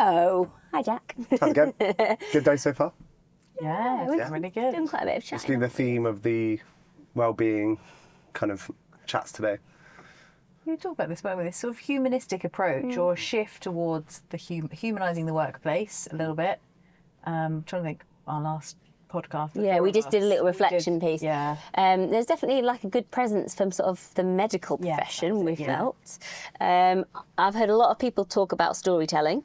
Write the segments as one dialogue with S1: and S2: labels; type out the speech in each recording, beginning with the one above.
S1: Hello. Hi, Jack.
S2: How's it going? Good day so far?
S3: Yeah, it's really good.
S1: Doing quite a bit of chatting.
S2: It's been the theme of the well-being kind of chats today.
S3: We talked about this, weren't we? This sort of humanistic approach or shift towards the humanizing the workplace a little bit. Trying to think, our last podcast.
S1: Yeah, we just did a little reflection piece.
S3: Yeah.
S1: There's definitely like a good presence from sort of the medical profession, we've felt. I've heard a lot of people talk about storytelling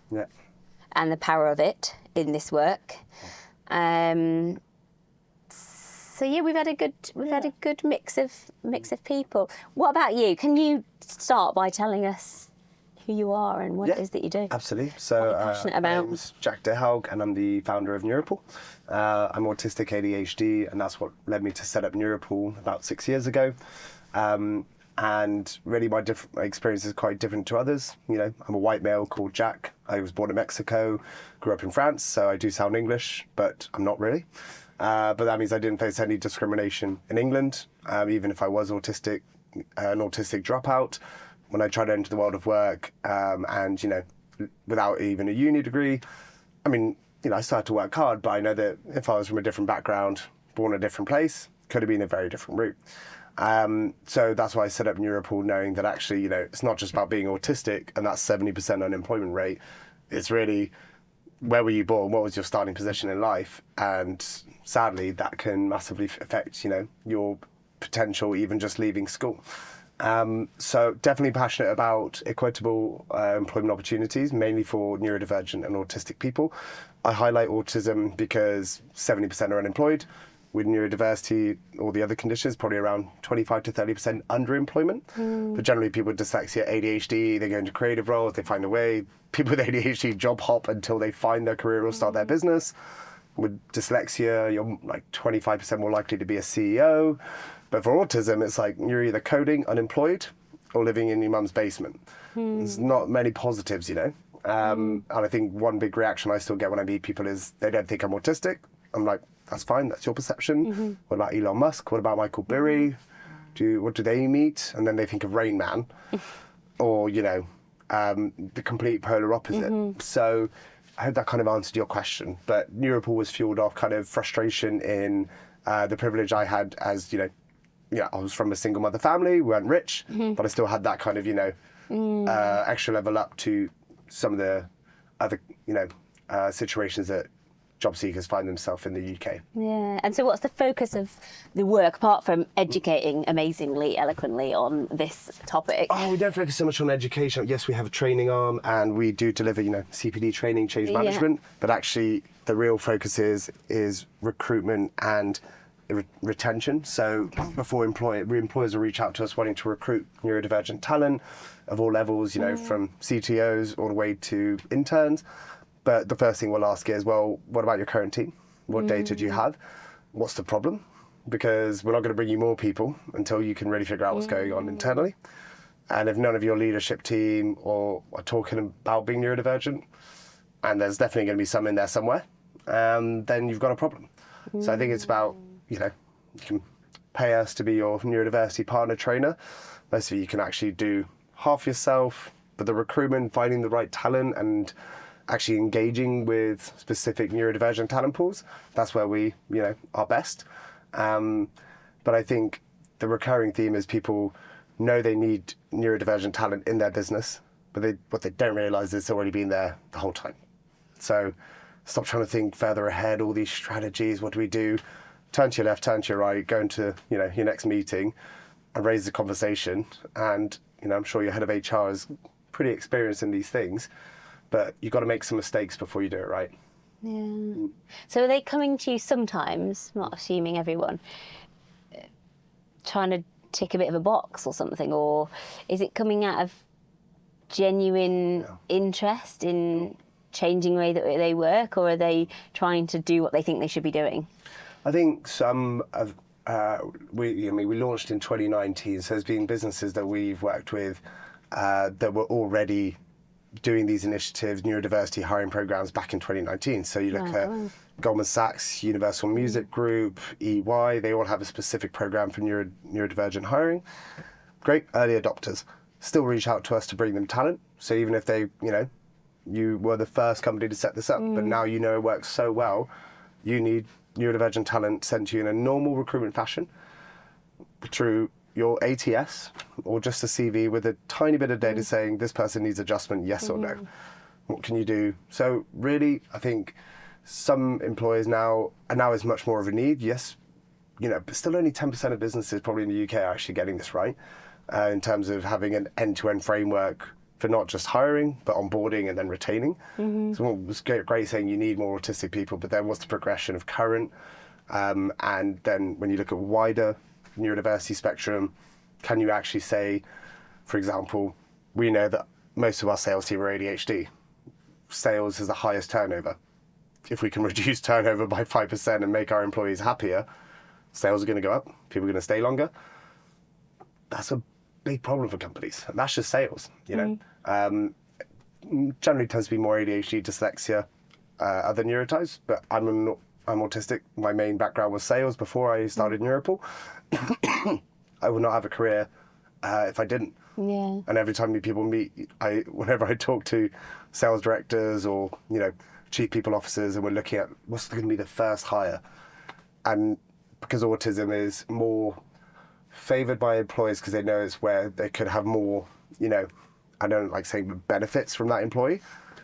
S1: and the power of it in this work. So yeah, we've had a good mix of people. What about you? Can you start by telling us who you are and what it is that you do?
S2: Absolutely. So
S1: what you're passionate about.
S2: My name's Jack Dyrhauge and I'm the founder of NeuroPool. I'm autistic ADHD and that's what led me to set up NeuroPool about 6 years ago. And really my experience is quite different to others. You know, I'm a white male called Jack. I was born in Mexico, grew up in France, so I do sound English, but I'm not really. But that means I didn't face any discrimination in England, even if I was autistic, an autistic dropout. When I tried to enter the world of work, and, you know, without even a uni degree, I mean, you know, I started to work hard, but I know that if I was from a different background, born in a different place, could have been a very different route. So that's why I set up NeuroPool, knowing that actually, you know, it's not just about being autistic and that 70% unemployment rate. It's really, where were you born? What was your starting position in life? And sadly, that can massively affect, you know, your potential, even just leaving school. So definitely passionate about equitable employment opportunities, mainly for neurodivergent and autistic people. I highlight autism because 70% are unemployed. With neurodiversity or the other conditions, probably around 25 to 30% underemployment. But generally people with dyslexia, ADHD, they go into creative roles, they find a way. People with ADHD job hop until they find their career or start their business. With dyslexia, you're like 25% more likely to be a CEO. But for autism, it's like you're either coding, unemployed, or living in your mum's basement. There's not many positives, you know. And I think one big reaction I still get when I meet people is they don't think I'm autistic. I'm like, that's fine, that's your perception. What about Elon Musk? What about Michael Burry? What do they meet? And then they think of Rain Man, or, you know, the complete polar opposite. So I hope that kind of answered your question. But NeuroPool was fueled off kind of frustration in the privilege I had as, you know, I was from a single mother family, we weren't rich, but I still had that kind of, you know, extra level up to some of the other, you know, situations that job seekers find themselves in the UK.
S1: Yeah, and so what's the focus of the work, apart from educating amazingly, eloquently on this topic?
S2: Oh, we don't focus so much on education. Yes, we have a training arm and we do deliver, you know, CPD training, change management, but actually the real focus is recruitment and retention. So before employers will reach out to us wanting to recruit neurodivergent talent of all levels, you know, from CTOs all the way to interns. But the first thing we'll ask is, well, what about your current team? What data do you have? What's the problem? Because we're not going to bring you more people until you can really figure out what's going on internally. And if none of your leadership team are talking about being neurodivergent, and there's definitely going to be some in there somewhere, then you've got a problem. So I think it's about, you know, you can pay us to be your neurodiversity partner trainer. Most of you can actually do half yourself, but the recruitment, finding the right talent and actually engaging with specific neurodivergent talent pools, that's where we, you know, are best. But I think the recurring theme is people know they need neurodivergent talent in their business, but what they don't realise is it's already been there the whole time. So stop trying to think further ahead, all these strategies, what do we do? Turn to your left, turn to your right, go into, you know, your next meeting and raise the conversation. And, you know, I'm sure your head of HR is pretty experienced in these things, but you've got to make some mistakes before you do it right.
S1: Yeah. So are they coming to you sometimes, not assuming everyone, trying to tick a bit of a box or something, or is it coming out of genuine interest in changing the way that they work, or are they trying to do what they think they should be doing?
S2: I think some of, we launched in 2019, so there's been businesses that we've worked with that were already doing these initiatives, neurodiversity hiring programs back in 2019. So you look at Goldman Sachs, Universal Music Group, EY, they all have a specific program for neurodivergent hiring. Great early adopters. Still reach out to us to bring them talent. So even if they, you know, You were the first company to set this up, but now you know it works so well. You need neurodivergent talent sent to you in a normal recruitment fashion through your ATS or just a CV with a tiny bit of data saying this person needs adjustment, yes or no. What can you do? So really, I think some employers now, and now is much more of a need, yes, but still only 10% of businesses probably in the UK are actually getting this right in terms of having an end-to-end framework for not just hiring, but onboarding and then retaining. So it was great saying you need more autistic people, but then what's the progression of current? And then when you look at wider neurodiversity spectrum, can you actually say, for example, we know that most of our sales team are ADHD. Sales is the highest turnover. If we can reduce turnover by 5% and make our employees happier, sales are going to go up, people are going to stay longer. That's a big problem for companies. And that's just sales, generally tends to be more ADHD, dyslexia, other neurotypes, but I'm autistic. My main background was sales before I started NeuroPool. I would not have a career if I didn't.
S1: Yeah.
S2: And every time people meet, whenever I talk to sales directors or, chief people officers, and we're looking at what's going to be the first hire. And because autism is more favoured by employers because they know it's where they could have more, I don't like saying benefits from that employee.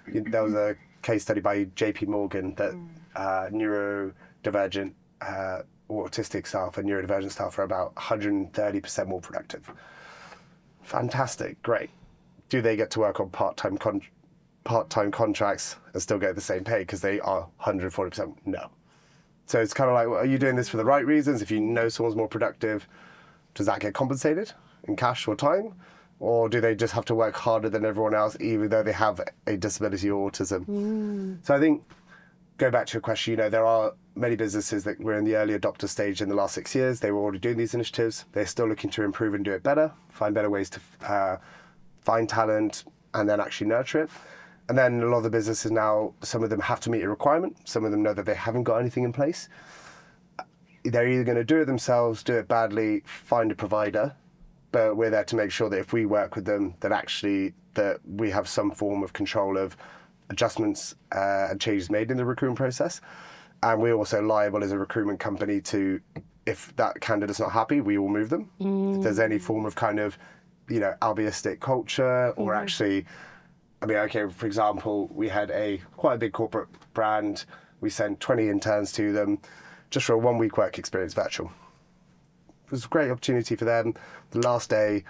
S2: There was a case study by JP Morgan that neurodivergent autistic staff and neurodivergent staff are about 130% more productive. Fantastic, great. Do they get to work on part-time contracts and still get the same pay because they are 140%? No. So it's kind of like, well, are you doing this for the right reasons? If you know someone's more productive, does that get compensated in cash or time? Or do they just have to work harder than everyone else, even though they have a disability or autism? So I think, go back to your question, there are many businesses that were in the early adopter stage in the last 6 years. They were already doing these initiatives. They're still looking to improve and do it better, find better ways to find talent and then actually nurture it. And then a lot of the businesses now, some of them have to meet a requirement. Some of them know that they haven't got anything in place. They're either going to do it themselves, do it badly, find a provider, but we're there to make sure that if we work with them, that we have some form of control of adjustments and changes made in the recruitment process. And we're also liable as a recruitment company to, if that candidate's not happy, we will move them. If there's any form of kind of, albiistic culture or actually, for example, we had quite a big corporate brand. We sent 20 interns to them just for a 1-week work experience virtual. It was a great opportunity for them. The last day,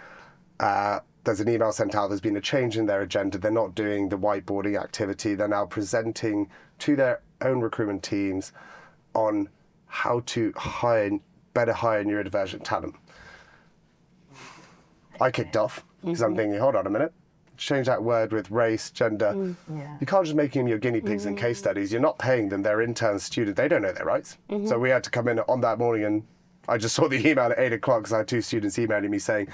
S2: there's an email sent out. There's been a change in their agenda. They're not doing the whiteboarding activity. They're now presenting to their own recruitment teams on how to better hire neurodivergent talent. I kicked off because I'm thinking, hold on a minute. Change that word with race, gender. You can't just make them your guinea pigs and case studies. You're not paying them. They're interns, students. They don't know their rights. So we had to come in on that morning, and I just saw the email at 8 o'clock because I had 2 students emailing me saying,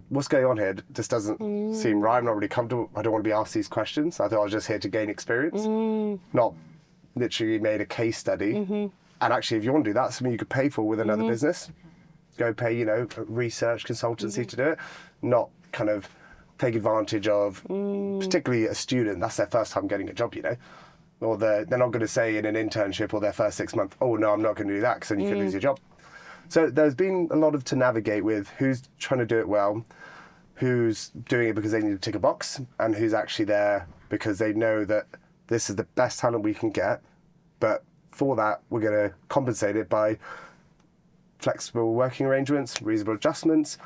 S2: what's going on here? This doesn't seem right. I'm not really comfortable. I don't want to be asked these questions. I thought I was just here to gain experience, not literally made a case study. And actually, if you want to do that, that's something you could pay for with another business. Go pay, a research consultancy to do it, not kind of take advantage of, particularly a student. That's their first time getting a job, or they're not going to say in an internship or their first 6 months, oh no, I'm not going to do that because then you can lose your job. So there's been a lot to navigate with who's trying to do it well, who's doing it because they need to tick a box, and who's actually there because they know that this is the best talent we can get, but for that we're going to compensate it by flexible working arrangements, reasonable adjustments.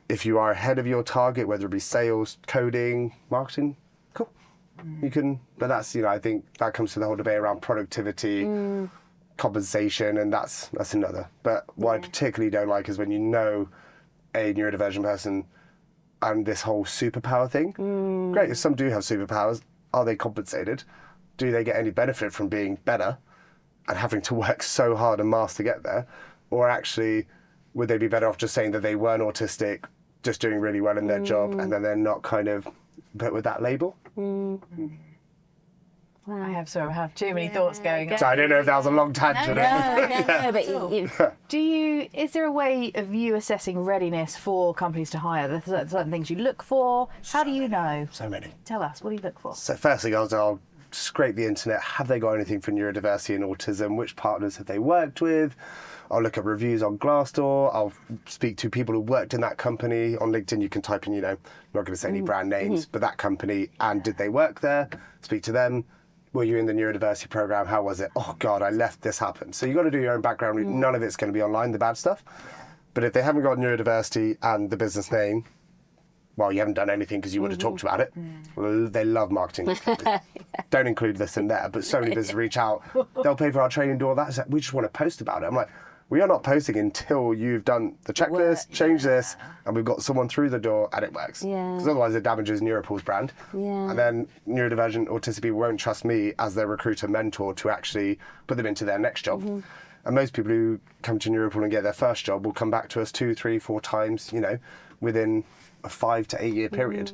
S2: If you are ahead of your target, whether it be sales, coding, marketing, cool. You can, but that's, I think that comes to the whole debate around productivity, compensation, and that's another. But what I particularly don't like is when a neurodivergent person and this whole superpower thing. Great, if some do have superpowers, are they compensated? Do they get any benefit from being better and having to work so hard and master to get there? Or actually, would they be better off just saying that they weren't autistic, just doing really well in their job, and then they're not kind of put with that label?
S3: I have too many thoughts going on.
S2: So I don't know if that was a long tangent.
S1: No, but
S3: Is there a way of you assessing readiness for companies to hire? There's certain things you look for. How do you know?
S2: So many.
S3: Tell us, what do you look for?
S2: So firstly, I'll scrape the internet. Have they got anything for neurodiversity and autism? Which partners have they worked with? I'll look at reviews on Glassdoor. I'll speak to people who worked in that company. On LinkedIn, you can type in, I'm not going to say any brand names, but that company, and did they work there? Speak to them. Were you in the neurodiversity program? How was it? Oh God, I left, this happened. So you got to do your own background. None of it's going to be online, the bad stuff. But if they haven't got neurodiversity and the business name, well, you haven't done anything because you would have talked about it. Well, they love marketing. Don't include this in there, but so many businesses reach out. They'll pay for our training, do all that. So we just want to post about it. I'm like, we are not posting until you've done the checklist, changed this, and we've got someone through the door and it works. Because otherwise it damages NeuroPool's brand. And then neurodivergent autistic people won't trust me as their recruiter mentor to actually put them into their next job. And most people who come to NeuroPool and get their first job will come back to us 2, 3, 4 times, within a 5 to 8 year period.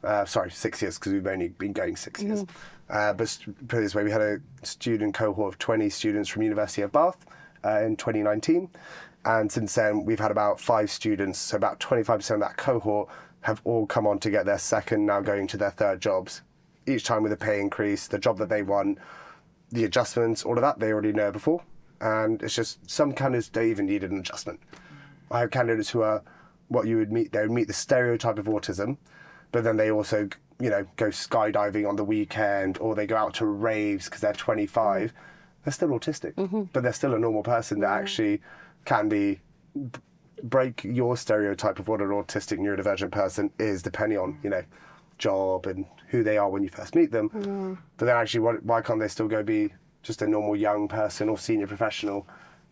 S2: 6 years, because we've only been going 6 years. But put it this way, we had a student cohort of 20 students from University of Bath in 2019. And since then, we've had about 5 students, so about 25% of that cohort have all come on to get their second, now going to their third jobs. Each time with a pay increase, the job that they want, the adjustments, all of that, they already know before. And it's just, some candidates don't even need an adjustment. I have candidates who are what you would meet, they would meet the stereotype of autism, but then they also, go skydiving on the weekend, or they go out to raves because they're 25. They're still autistic, but they're still a normal person that actually can break your stereotype of what an autistic neurodivergent person is, depending on, job and who they are when you first meet them. But then actually, why can't they still go be just a normal young person or senior professional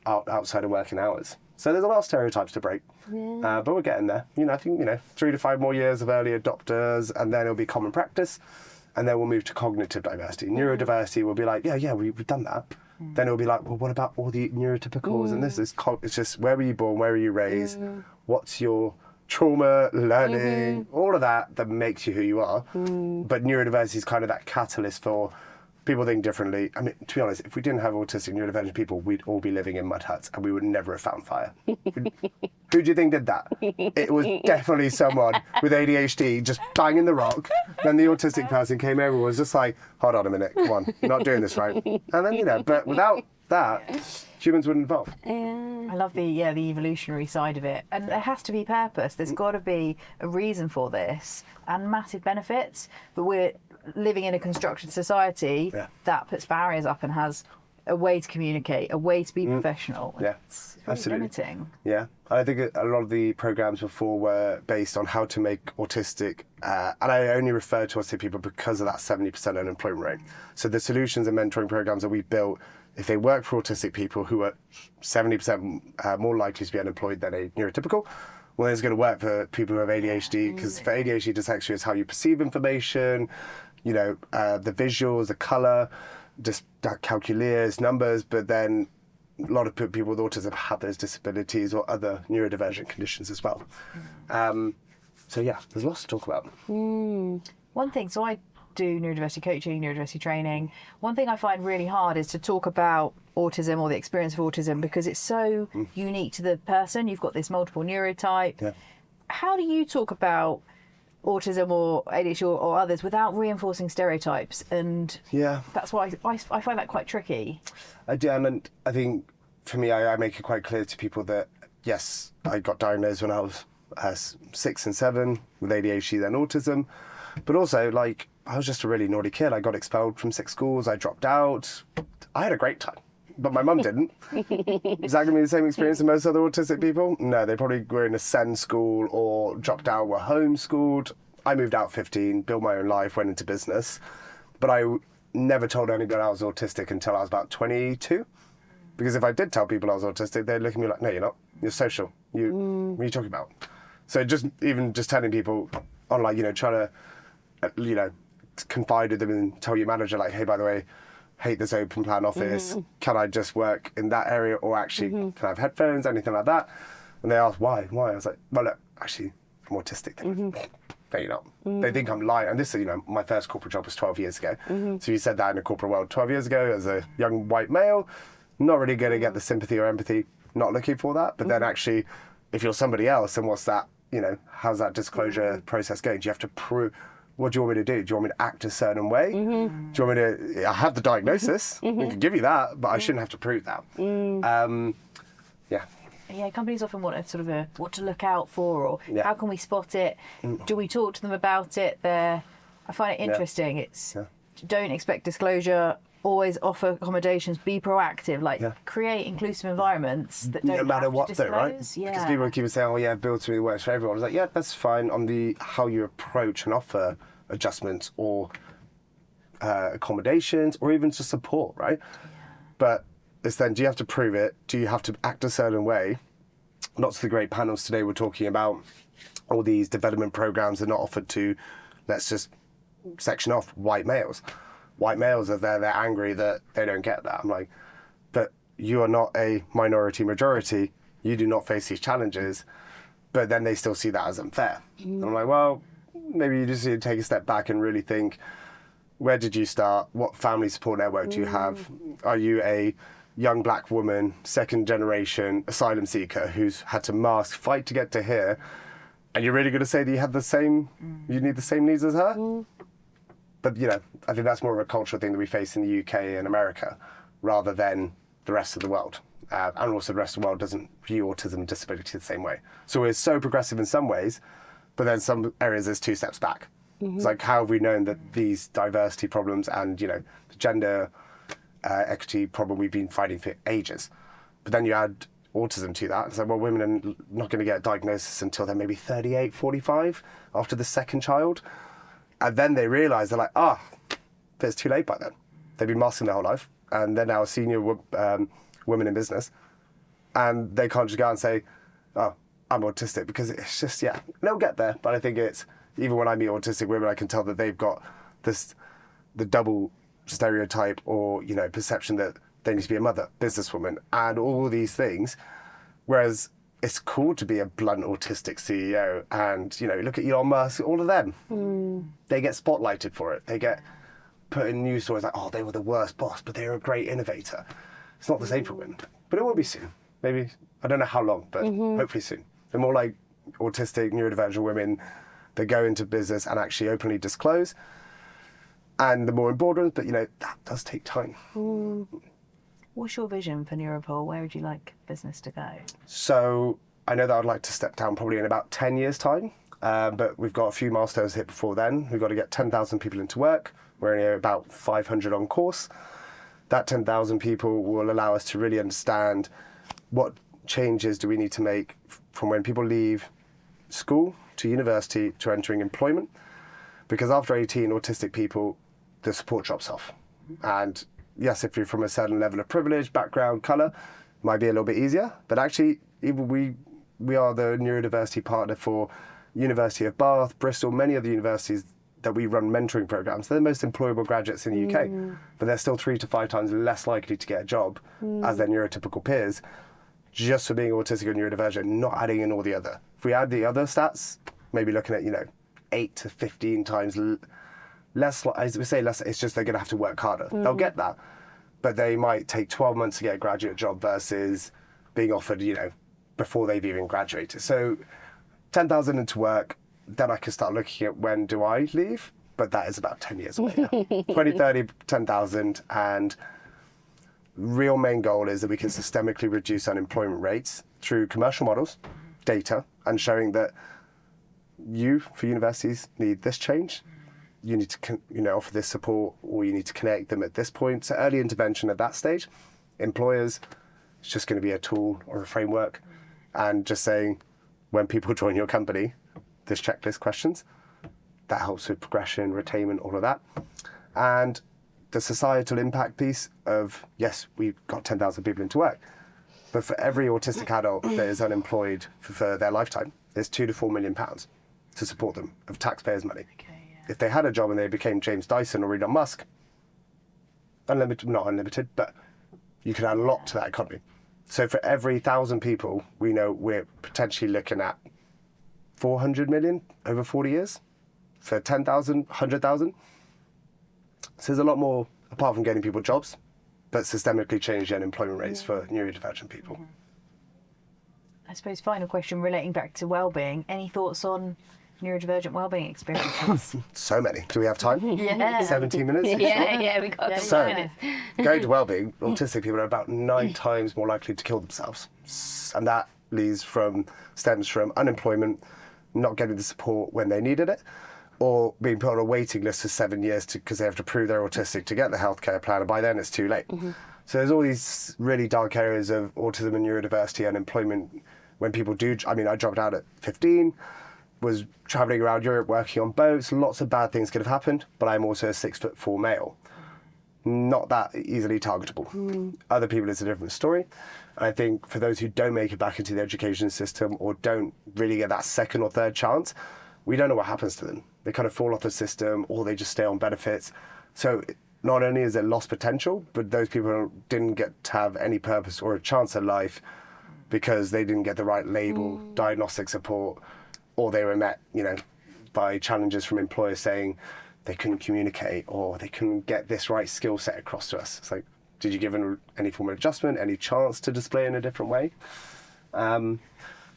S2: outside of working hours? So there's a lot of stereotypes to break, but we're getting there. I think 3 to 5 more years of early adopters, and then it'll be common practice, and then we'll move to cognitive diversity. Neurodiversity will be like, we've done that. Then it'll be like, well, what about all the neurotypicals? And this is it's just, where were you born? Where were you raised? What's your trauma, learning, all of that makes you who you are. But neurodiversity is kind of that catalyst for people think differently. I mean, to be honest, if we didn't have autistic neurodivergent people, we'd all be living in mud huts and we would never have found fire. Who do you think did that? It was definitely someone with ADHD just banging the rock. Then the autistic person came over and was just like, hold on a minute, come on, you're not doing this right. And then, but without that, humans wouldn't evolve.
S3: I love the evolutionary side of it. And there has to be purpose. There's got to be a reason for this and massive benefits. But we're living in a constructed society that puts barriers up and has a way to communicate, a way to be professional. It's very
S2: absolutely
S3: limiting.
S2: Yeah, I think a lot of the programs before were based on how to make autistic, and I only refer to autistic people because of that 70% unemployment rate. So the solutions and mentoring programs that we built, if they work for autistic people who are 70% more likely to be unemployed than a neurotypical, well, it's going to work for people who have ADHD, because for ADHD, dyslexia is how you perceive information, the visuals, the colour, just calculators, numbers, but then a lot of people with autism have those disabilities or other neurodivergent conditions as well. So yeah, there's lots to talk about.
S3: One thing, so I do neurodiversity coaching, neurodiversity training. One thing I find really hard is to talk about autism or the experience of autism, because it's so unique to the person. You've got this multiple neurotype.
S2: Yeah.
S3: How do you talk about autism or ADHD or others without reinforcing stereotypes? And that's why I find that quite tricky.
S2: I do, and I think for me, I make it quite clear to people that yes, I got diagnosed when I was 6 and 7 with ADHD, then autism, but also I was just a really naughty kid. I got expelled from 6 schools. I dropped out. I had a great time, but my mum didn't. Is that going to be the same experience as most other autistic people? No, they probably were in a SEND school or dropped out, were homeschooled. I moved out 15, built my own life, went into business. But I never told anybody I was autistic until I was about 22. Because if I did tell people I was autistic, they'd look at me like, no, you're not. You're social. What are you talking about? So just telling people online, trying to, confide with them and tell your manager, like, hey, by the way, hate this open plan office. Can I just work in that area, or actually can I have headphones, anything like that? And they asked why. I was like, well, look, actually, I'm autistic. No, you're not. They think I'm lying. And this is, my first corporate job was 12 years ago. So you said that in the corporate world 12 years ago as a young white male, not really going to get the sympathy or empathy, not looking for that. But then actually, if you're somebody else, then what's that, how's that disclosure process going? Do you have to prove, what do you want me to do? Do you want me to act a certain way? Do you want me to, I have the diagnosis, I can give you that, but I shouldn't have to prove that.
S3: Yeah, companies often want a sort of what to look out for, or how can we spot it? Do we talk to them about it? I find it interesting. It's don't expect disclosure. Always offer accommodations. Be proactive. Create inclusive environments that don't
S2: no matter
S3: have
S2: what,
S3: to
S2: though, right?
S3: disclose. Yeah.
S2: Because people keep saying, "Oh, yeah, build to me works for everyone." It's like, yeah, that's fine on the how you approach and offer adjustments or accommodations or even just support, right? But it's then, do you have to prove it? Do you have to act a certain way? Lots of the great panels today were talking about all these development programs are not offered to, let's just section off white males. White males are there, they're angry that they don't get that. I'm like, but you are not a minority majority. You do not face these challenges. But then they still see that as unfair. And I'm like, well, maybe you just need to take a step back and really think, where did you start? What family support network do you have? Are you a young black woman, second generation asylum seeker who's had to mask, fight to get to here, and you're really going to say that you have the same, you need the same needs as her? But, I think that's more of a cultural thing that we face in the UK and America rather than the rest of the world. And also the rest of the world doesn't view autism and disability the same way. So we're so progressive in some ways, but then some areas there's 2 steps back. It's like, how have we known that these diversity problems and, the gender equity problem we've been fighting for ages? But then you add autism to that. It's like, well, women are not going to get a diagnosis until they're maybe 38, 45 after the second child. And then they realise, they're like, but it's too late by then. They've been masking their whole life and they're now senior women in business. And they can't just go out and say, oh, I'm autistic, because it's just, they'll get there. But I think it's, even when I meet autistic women, I can tell that they've got the double stereotype or, perception that they need to be a mother, businesswoman, and all these things. Whereas it's cool to be a blunt autistic CEO and, look at Elon Musk, all of them. They get spotlighted for it. They get put in news stories like, oh, they were the worst boss, but they were a great innovator. It's not the same for women, but it will be soon. Maybe, I don't know how long, but hopefully soon. They're more like autistic, neurodivergent women that go into business and actually openly disclose. And the more in boardrooms, but that does take time.
S3: What's your vision for NeuroPool? Where would you like business to go?
S2: So I know that I'd like to step down probably in about 10 years' time, but we've got a few milestones hit before then. We've got to get 10,000 people into work. We're only about 500 on course. That 10,000 people will allow us to really understand what changes do we need to make from when people leave school to university to entering employment. Because after 18, autistic people, the support drops off. And yes, if you're from a certain level of privilege, background, colour, might be a little bit easier. But actually, even we are the neurodiversity partner for University of Bath, Bristol, many of the universities that we run mentoring programs. They're the most employable graduates in the UK, but they're still 3 to 5 times less likely to get a job as their neurotypical peers, just for being autistic or neurodivergent, not adding in all the other. If we add the other stats, maybe looking at 8 to 15 times less, as we say, less. It's just they're going to have to work harder. They'll get that, but they might take 12 months to get a graduate job versus being offered, before they've even graduated. So 10,000 into work, then I can start looking at when do I leave, but that is about 10 years away now. 2030, 10,000, and real main goal is that we can systemically reduce unemployment rates through commercial models, data, and showing that you, for universities, need this change. You need to offer this support, or you need to connect them at this point. So early intervention at that stage. Employers, it's just going to be a tool or a framework, and just saying, when people join your company, this checklist questions, that helps with progression, retainment, all of that. And the societal impact piece of, yes, we've got 10,000 people into work, but for every autistic adult that is unemployed for their lifetime, there's £2 to £4 million to support them of taxpayers' money. If they had a job and they became James Dyson or Elon Musk, not unlimited, but you could add a lot to that economy. So for every 1,000 people, we know we're potentially looking at 400 million over 40 years for 10,000, 100,000. So there's a lot more, apart from getting people jobs, but systemically change the unemployment rates for neurodivergent people.
S3: I suppose final question relating back to well-being. Any thoughts on neurodivergent well-being experiences?
S2: So many. Do we have time?
S3: Yeah.
S2: 17 minutes?
S1: Yeah, we got
S3: Yeah,
S2: So,
S3: yeah.
S2: going to well-being, autistic people are about 9 times more likely to kill themselves. And that stems from unemployment, not getting the support when they needed it, or being put on a waiting list for 7 years because they have to prove they're autistic to get the healthcare plan, and by then it's too late. So there's all these really dark areas of autism and neurodiversity and employment when people do. I mean, I dropped out at 15, was travelling around Europe working on boats. Lots of bad things could have happened, but I'm also a 6'4" male. Not that easily targetable. Other people, it's a different story. And I think for those who don't make it back into the education system or don't really get that second or third chance, we don't know what happens to them. They kind of fall off the system or they just stay on benefits. So not only is it lost potential, but those people didn't get to have any purpose or a chance at life because they didn't get the right label, diagnostic support, or they were met, by challenges from employers saying they couldn't communicate or they couldn't get this right skill set across to us. It's like, did you give them any form of adjustment, any chance to display in a different way? So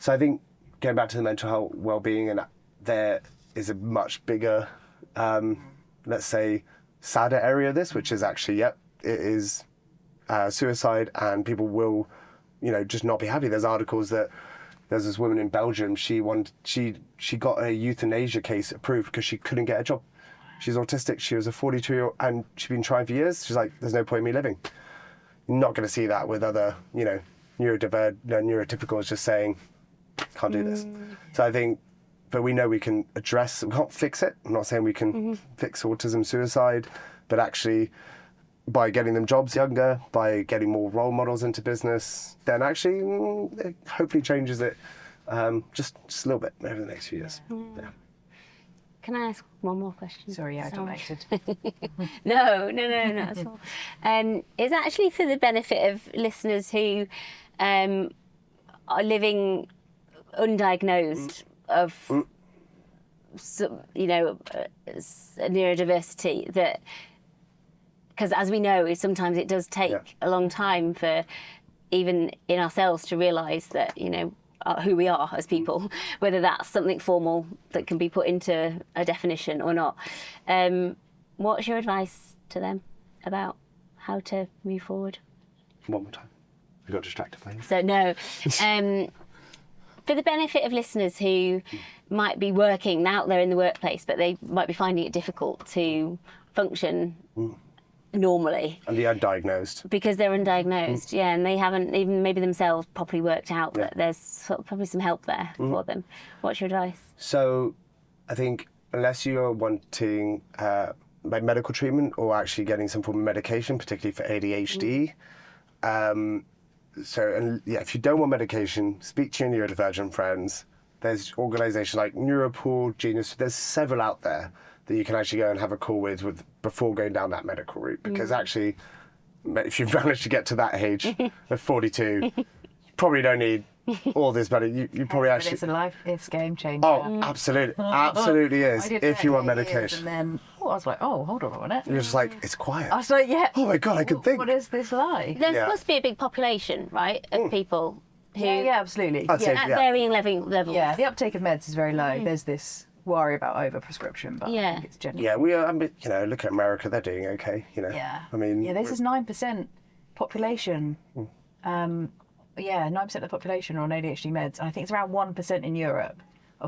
S2: I think going back to the mental health well-being, and there is a much bigger, let's say, sadder area of this, which is actually, it is suicide, and people will, just not be happy. There's articles that there's this woman in Belgium. She got a euthanasia case approved because she couldn't get a job. She's autistic. She was a 42-year-old, and she's been trying for years. She's like, there's no point in me living. You're not going to see that with other, neurotypicals just saying, can't do this. So I think, but we know we can address. We can't fix it. I'm not saying we can fix autism, suicide, but actually, by getting them jobs younger, by getting more role models into business, then actually it hopefully changes it just a little bit over the next few years. Yeah.
S1: Can I ask one more question?
S3: Sorry, I dominated.
S1: No, not at all. It's actually for the benefit of listeners who are living undiagnosed of, neurodiversity, that. Because as we know, sometimes it does take a long time for even in ourselves to realise that, who we are as people, whether that's something formal that can be put into a definition or not. What's your advice to them about how to move forward?
S2: One more time. We got distracted by you.
S1: So no, for the benefit of listeners who might be working out there in the workplace, but they might be finding it difficult to function normally.
S2: And the undiagnosed.
S1: Because they're undiagnosed, and they haven't even maybe themselves properly worked out that there's probably some help there for them. What's your advice? So
S2: I think unless you're wanting medical treatment or actually getting some form of medication, particularly for ADHD, if you don't want medication, speak to your neurodivergent friends. There's organisations like NeuroPool, Genius, there's several out there that you can actually go and have a call with before going down that medical route. Because actually, if you've managed to get to that age of 42, you probably don't need all this money. You probably actually...
S3: It's game changer.
S2: Oh, absolutely. Absolutely is. If you want medication.
S3: And then I was like, hold on a minute.
S2: You're just like, it's quiet.
S3: I was like,
S2: oh my God, I can think.
S3: What is this like?
S1: There must be a big population, right, of people who...
S3: Yeah, absolutely.
S2: I'd say,
S1: at varying levels.
S3: Yeah, the uptake of meds is very low. There's this worry about overprescription, but I think it's genuine.
S2: Yeah, we are, look at America, they're doing okay,
S3: Yeah.
S2: I mean...
S3: Yeah, this is 9% population. 9% of the population are on ADHD meds. And I think it's around 1% in Europe.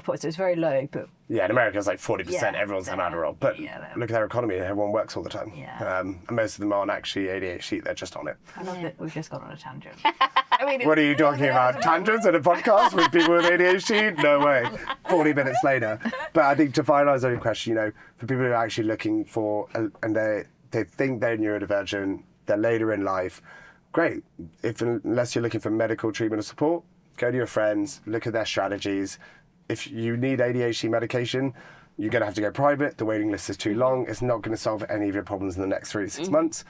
S3: So it's very low, but...
S2: Yeah, in America it's like 40%, everyone's on Adderall. But look at their economy, everyone works all the time.
S3: Yeah.
S2: And most of them aren't actually ADHD, they're just on it.
S3: I love that we've just gone on a tangent.
S2: What are you talking about? Tangents in a podcast with people with ADHD? No way. 40 minutes later. But I think to finalise on your question, for people who are actually looking for, and they think they're neurodivergent, they're later in life, great. Unless you're looking for medical treatment or support, go to your friends, look at their strategies. If you need ADHD medication, you're going to have to go private. The waiting list is too long. It's not going to solve any of your problems in the next 3 to 6 months.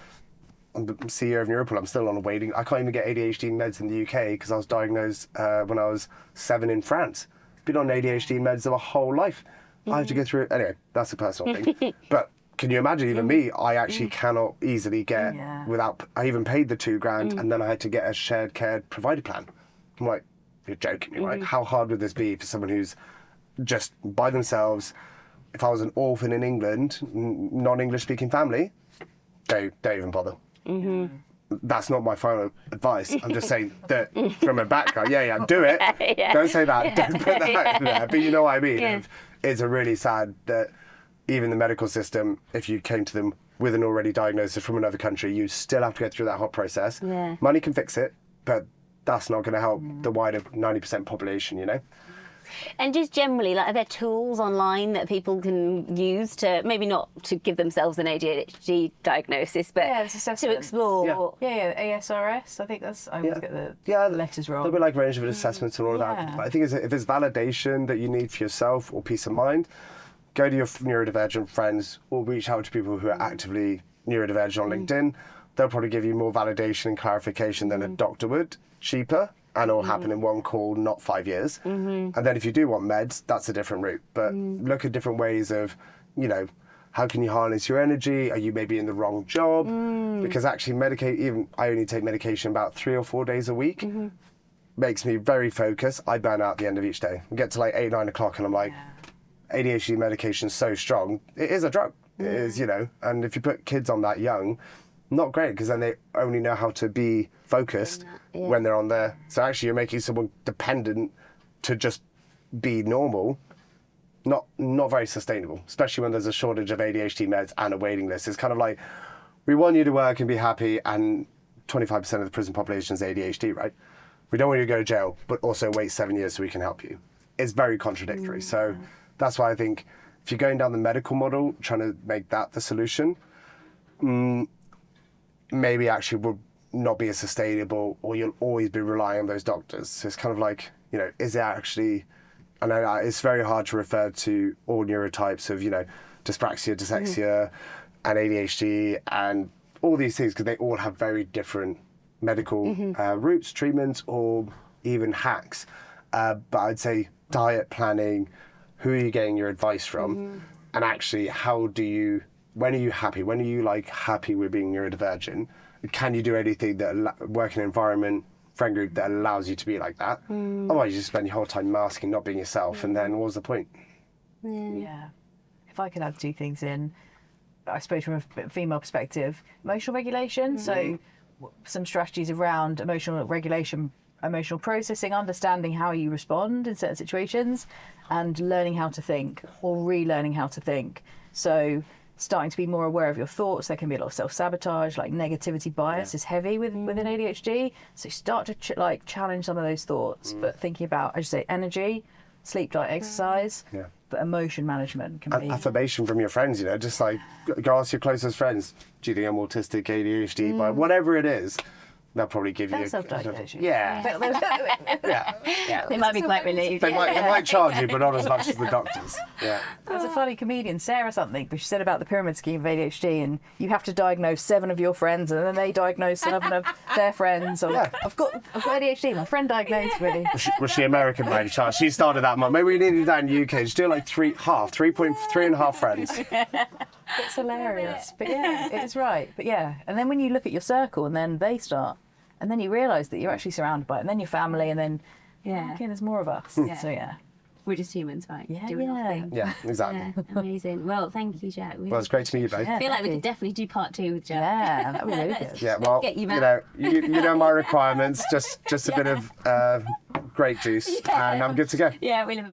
S2: I'm the CEO of NeuroPool. I'm still on a waiting. I can't even get ADHD meds in the UK because I was diagnosed when I was 7 in France. Been on ADHD meds my whole life. I have to go through. Anyway, that's a personal thing. But can you imagine, even me, I actually cannot easily get without. I even paid the £2,000, and then I had to get a shared care provider plan. I'm like, you're joking me, right? How hard would this be for someone who's just by themselves? If I was an orphan in England, non-English speaking family, don't even bother. That's not my final advice. I'm just saying that from a background, do it. Don't say that. Don't put that in there. But you know what I mean. It's a really sad that even the medical system, if you came to them with an already diagnosis from another country, you still have to go through that whole process. Money can fix it, but that's not going to help the wider 90% population, you know?
S1: And just generally, like, are there tools online that people can use to, maybe not to give themselves an ADHD diagnosis, but to explore?
S3: ASRS, I think that's, I always get the letters wrong.
S2: There'll be like range of assessments and all of that. But I think if it's validation that you need for yourself or peace of mind, go to your neurodivergent friends or reach out to people who are actively neurodivergent on LinkedIn. They'll probably give you more validation and clarification than a doctor would, cheaper, and it'll happen in one call, not 5 years. And then if you do want meds, that's a different route. But look at different ways of, you know, how can you harness your energy? Are you maybe in the wrong job? Because actually I only take medication about 3 or 4 days a week. Makes me very focused. I burn out at the end of each day. I get to like 8, 9 o'clock and I'm like, ADHD medication is so strong. It is a drug. It is, you know, and if you put kids on that young, not great, because then they only know how to be focused when they're on there. So actually you're making someone dependent to just be normal. Not very sustainable, especially when there's a shortage of ADHD meds and a waiting list. It's kind of like, we want you to work and be happy, and 25% of the prison population is ADHD, right? We don't want you to go to jail, but also wait 7 years so we can help you. It's very contradictory. So that's why I think if you're going down the medical model, trying to make that the solution, maybe actually would not be as sustainable, or you'll always be relying on those doctors. So it's kind of like, you know, is it actually, and it's very hard to refer to all neurotypes of, you know, dyspraxia, dyslexia, and ADHD, and all these things, because they all have very different medical routes, treatments, or even hacks. But I'd say diet planning, who are you getting your advice from, and actually when are you happy? When are you like happy with being neurodivergent? Can you do anything work in an environment, friend group that allows you to be like that? Otherwise you just spend your whole time masking, not being yourself, and then what's the point?
S3: If I could add 2 things in, I suppose from a female perspective, emotional regulation. So some strategies around emotional regulation, emotional processing, understanding how you respond in certain situations, and learning how to think, or relearning how to think. So starting to be more aware of your thoughts. There can be a lot of self-sabotage, like negativity bias is heavy within ADHD. So start to challenge some of those thoughts, but thinking about, as you say, energy, sleep, diet, exercise, but emotion management can be...
S2: affirmation from your friends, you know, just like go ask your closest friends, do you think I'm autistic, ADHD, but whatever it is, they'll probably give you...
S3: self-diagnosis.
S1: They might be quite relieved.
S2: They might charge you, but not as much as the doctors.
S3: There's a funny comedian, Sarah something, but she said about the pyramid scheme of ADHD, and you have to diagnose 7 of your friends, and then they diagnose 7 of their friends. Or, I've got ADHD, my friend diagnosed really.
S2: Was she American by any chance? She started that month. Maybe we need to do that in the UK. Just do like 3.5 friends.
S3: It's hilarious. But yeah, it's right. But yeah, and then when you look at your circle, and then they start, and then you realise that you're actually surrounded by it, and then your family, and then okay, there's more of us. So
S1: we're just humans, right? Doing our thing.
S2: Yeah, exactly.
S1: Amazing. Well, thank you, Jack.
S2: Well, it's great to meet you both.
S1: I feel like we could definitely do part 2 with Jack.
S3: Yeah, that would be really good.
S2: Yeah, well, you know my requirements. Just a bit of grape juice, and I'm good to go.
S1: Yeah, we live.